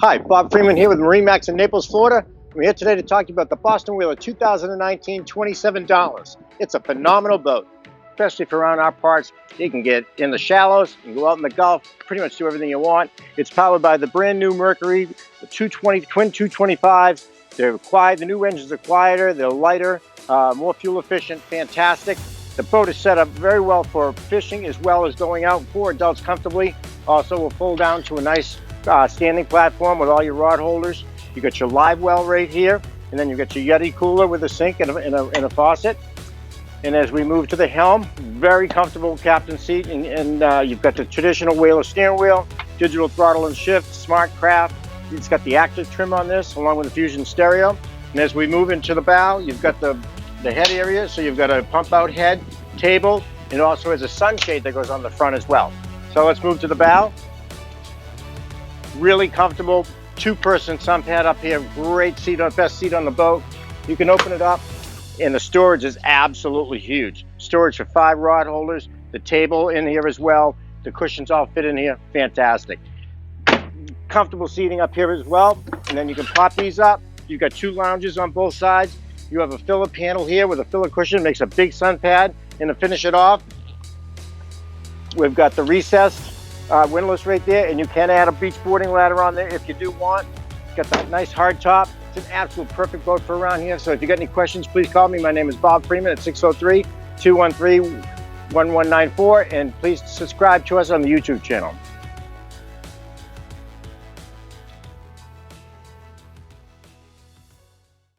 Hi, Bob Freeman here with MarineMax in Naples, Florida. I'm here today to talk to you about the Boston Whaler 2019 27 Dauntless. It's a phenomenal boat, especially for around our parts. You can get in the shallows, you can go out in the Gulf, pretty much do everything you want. It's powered by the brand new Mercury, the 220 twin 225s. They're quiet, the new engines are quieter, they're lighter, more fuel efficient, fantastic. The boat is set up very well for fishing as well as going out 4 adults comfortably. Also will fold down to a nice standing platform with all your rod holders. You got your live well right here, and then you got your Yeti cooler with a sink and a faucet. And as we move to the helm, very comfortable captain seat, and you've got the traditional Whaler steering wheel, digital throttle and shift, smart craft. It's got the active trim on this, along with the Fusion stereo. And as we move into the bow, you've got the head area, so you've got a pump out head, table, and also has a sunshade that goes on the front as well. So let's move to the bow. Really comfortable 2-person sun pad up here, great seat, best seat on the boat. You can open it up, and the storage is absolutely huge. Storage for 5 rod holders, the table in here as well, the cushions all fit in here, fantastic. Comfortable seating up here as well, and then you can pop these up. You've got 2 lounges on both sides. You have a filler panel here with a filler cushion, makes a big sun pad, and to finish it off, we've got the recessed windlass right there, and you can add a beach boarding ladder on there if you do want. Got that nice hard top. It's an absolute perfect boat for around here. So if you got any questions, please call me. My name is Bob Freeman at 603-213-1194, and please subscribe to us on the YouTube channel.